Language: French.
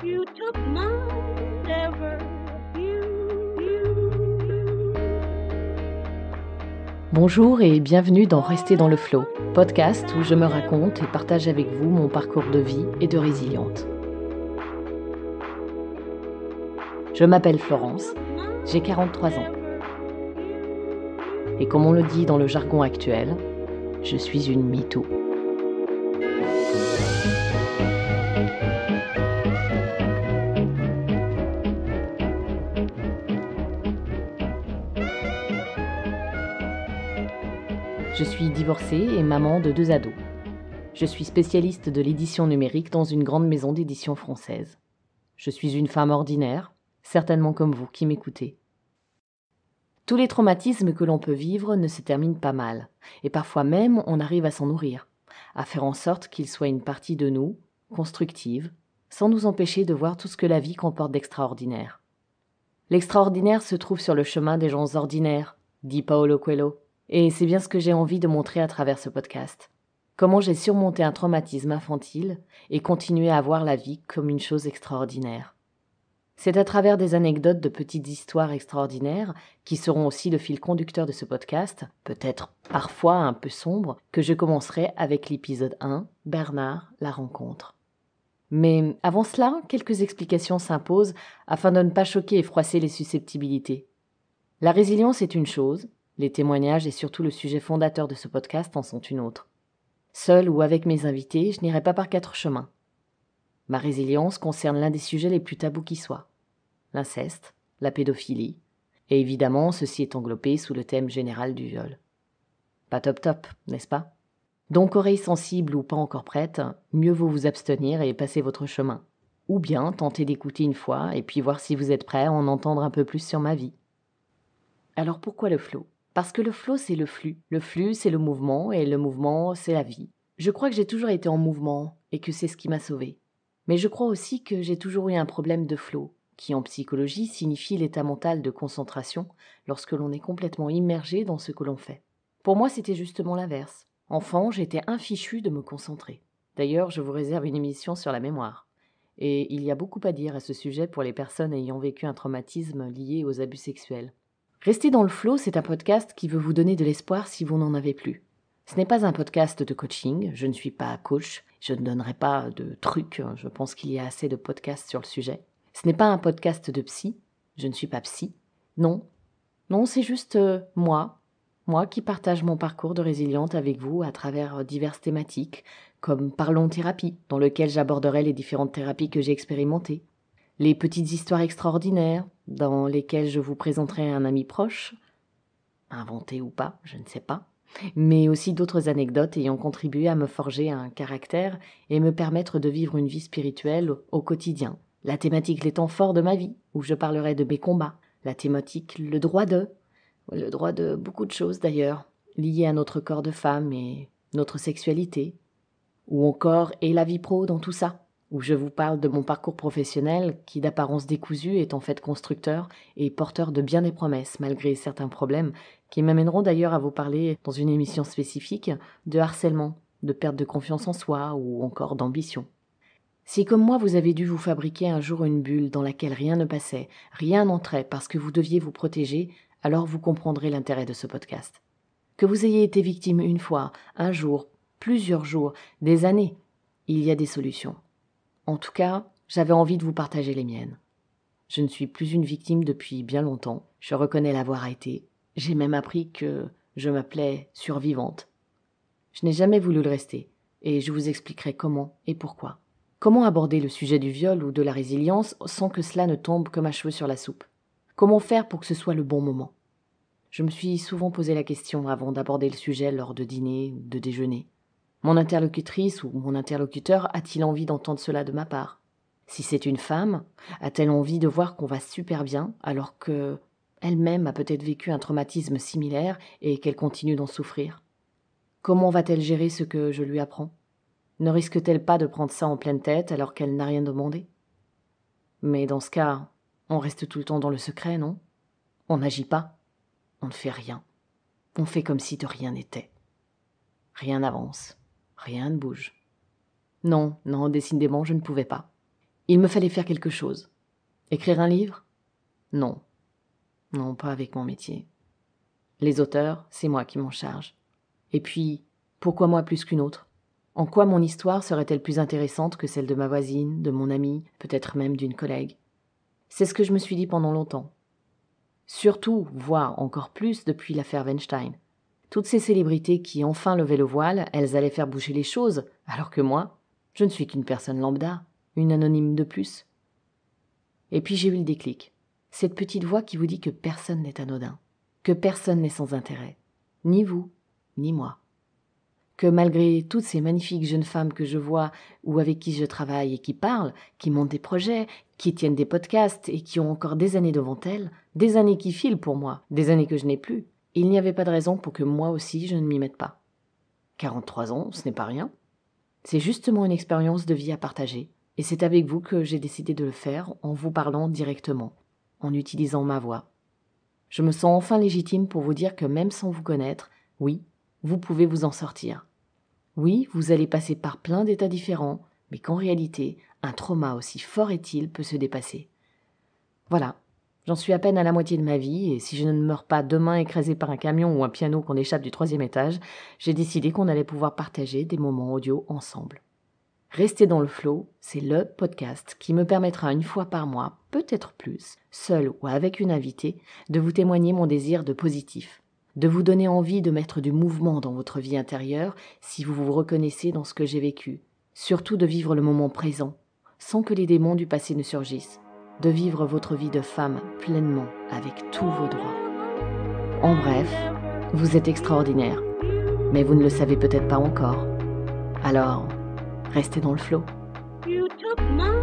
You took my ever Bonjour et bienvenue dans Rester dans le Flow, podcast où je me raconte et partage avec vous mon parcours de vie et de résiliente. Je m'appelle Florence, j'ai 43 ans. Et comme on le dit dans le jargon actuel, je suis une MeToo. Je suis divorcée et maman de 2 ados. Je suis spécialiste de l'édition numérique dans une grande maison d'édition française. Je suis une femme ordinaire, certainement comme vous qui m'écoutez. Tous les traumatismes que l'on peut vivre ne se terminent pas mal, et parfois même on arrive à s'en nourrir, à faire en sorte qu'ils soient une partie de nous, constructive, sans nous empêcher de voir tout ce que la vie comporte d'extraordinaire. L'extraordinaire se trouve sur le chemin des gens ordinaires, dit Paulo Coelho. Et c'est bien ce que j'ai envie de montrer à travers ce podcast. Comment j'ai surmonté un traumatisme infantile et continué à voir la vie comme une chose extraordinaire. C'est à travers des anecdotes de petites histoires extraordinaires, qui seront aussi le fil conducteur de ce podcast, peut-être parfois un peu sombre, que je commencerai avec l'épisode 1, Bernard, la rencontre. Mais avant cela, quelques explications s'imposent afin de ne pas choquer et froisser les susceptibilités. La résilience est une chose, les témoignages et surtout le sujet fondateur de ce podcast en sont une autre. Seule ou avec mes invités, je n'irai pas par 4 chemins. Ma résilience concerne l'un des sujets les plus tabous qui soient, l'inceste, la pédophilie, et évidemment ceci est englobé sous le thème général du viol. Pas top, n'est-ce pas ? Donc oreilles sensibles ou pas encore prêtes, mieux vaut vous abstenir et passer votre chemin. Ou bien tenter d'écouter une fois et puis voir si vous êtes prêt à en entendre un peu plus sur ma vie. Alors pourquoi le flow ? Parce que le flow, c'est le flux. Le flux, c'est le mouvement, et le mouvement, c'est la vie. Je crois que j'ai toujours été en mouvement, et que c'est ce qui m'a sauvée. Mais je crois aussi que j'ai toujours eu un problème de flow, qui en psychologie signifie l'état mental de concentration, lorsque l'on est complètement immergé dans ce que l'on fait. Pour moi, c'était justement l'inverse. Enfant, j'étais infichue de me concentrer. D'ailleurs, je vous réserve une émission sur la mémoire. Et il y a beaucoup à dire à ce sujet pour les personnes ayant vécu un traumatisme lié aux abus sexuels. Rester dans le flow, c'est un podcast qui veut vous donner de l'espoir si vous n'en avez plus. Ce n'est pas un podcast de coaching, je ne suis pas coach, je ne donnerai pas de trucs, je pense qu'il y a assez de podcasts sur le sujet. Ce n'est pas un podcast de psy, je ne suis pas psy. Non, c'est juste moi qui partage mon parcours de résiliente avec vous à travers diverses thématiques, comme Parlons thérapie, dans lequel j'aborderai les différentes thérapies que j'ai expérimentées. Les petites histoires extraordinaires, dans lesquelles je vous présenterai un ami proche, inventé ou pas, je ne sais pas, mais aussi d'autres anecdotes ayant contribué à me forger un caractère et me permettre de vivre une vie spirituelle au quotidien. La thématique les temps forts de ma vie, où je parlerai de mes combats. La thématique le droit de beaucoup de choses d'ailleurs, liées à notre corps de femme et notre sexualité. Ou encore, et la vie pro dans tout ça, où je vous parle de mon parcours professionnel qui, d'apparence décousue, est en fait constructeur et porteur de bien des promesses, malgré certains problèmes qui m'amèneront d'ailleurs à vous parler, dans une émission spécifique, de harcèlement, de perte de confiance en soi ou encore d'ambition. Si comme moi vous avez dû vous fabriquer un jour une bulle dans laquelle rien ne passait, rien n'entrait parce que vous deviez vous protéger, alors vous comprendrez l'intérêt de ce podcast. Que vous ayez été victime une fois, un jour, plusieurs jours, des années, il y a des solutions. En tout cas, j'avais envie de vous partager les miennes. Je ne suis plus une victime depuis bien longtemps, je reconnais l'avoir été. J'ai même appris que je m'appelais survivante. Je n'ai jamais voulu le rester, et je vous expliquerai comment et pourquoi. Comment aborder le sujet du viol ou de la résilience sans que cela ne tombe comme un cheveu sur la soupe ? Comment faire pour que ce soit le bon moment ? Je me suis souvent posé la question avant d'aborder le sujet lors de dîners ou de déjeuners. Mon interlocutrice ou mon interlocuteur a-t-il envie d'entendre cela de ma part ? Si c'est une femme, a-t-elle envie de voir qu'on va super bien alors que elle-même a peut-être vécu un traumatisme similaire et qu'elle continue d'en souffrir ? Comment va-t-elle gérer ce que je lui apprends ? Ne risque-t-elle pas de prendre ça en pleine tête alors qu'elle n'a rien demandé ? Mais dans ce cas, on reste tout le temps dans le secret, non ? On n'agit pas, on ne fait rien. On fait comme si de rien n'était. Rien n'avance. Rien ne bouge. Non, décidément, je ne pouvais pas. Il me fallait faire quelque chose. Écrire un livre ? Non. Non, pas avec mon métier. Les auteurs, c'est moi qui m'en charge. Et puis, pourquoi moi plus qu'une autre ? En quoi mon histoire serait-elle plus intéressante que celle de ma voisine, de mon amie, peut-être même d'une collègue ? C'est ce que je me suis dit pendant longtemps. Surtout, voire encore plus depuis l'affaire Weinstein. Toutes ces célébrités qui enfin levaient le voile, elles allaient faire bouger les choses, alors que moi, je ne suis qu'une personne lambda, une anonyme de plus. Et puis j'ai eu le déclic. Cette petite voix qui vous dit que personne n'est anodin, que personne n'est sans intérêt, ni vous, ni moi. Que malgré toutes ces magnifiques jeunes femmes que je vois ou avec qui je travaille et qui parlent, qui montent des projets, qui tiennent des podcasts et qui ont encore des années devant elles, des années qui filent pour moi, des années que je n'ai plus, il n'y avait pas de raison pour que moi aussi je ne m'y mette pas. 43 ans, ce n'est pas rien. C'est justement une expérience de vie à partager, et c'est avec vous que j'ai décidé de le faire en vous parlant directement, en utilisant ma voix. Je me sens enfin légitime pour vous dire que même sans vous connaître, oui, vous pouvez vous en sortir. Oui, vous allez passer par plein d'états différents, mais qu'en réalité, un trauma aussi fort est-il peut se dépasser. Voilà, j'en suis à peine à la moitié de ma vie, et si je ne meurs pas demain écrasé par un camion ou un piano qu'on échappe du 3e étage, j'ai décidé qu'on allait pouvoir partager des moments audio ensemble. Rester dans le flow, c'est le podcast qui me permettra une fois par mois, peut-être plus, seul ou avec une invitée, de vous témoigner mon désir de positif, de vous donner envie de mettre du mouvement dans votre vie intérieure si vous vous reconnaissez dans ce que j'ai vécu, surtout de vivre le moment présent, sans que les démons du passé ne surgissent, de vivre votre vie de femme pleinement avec tous vos droits. En bref, vous êtes extraordinaire, mais vous ne le savez peut-être pas encore. Alors, restez dans le flow. You took my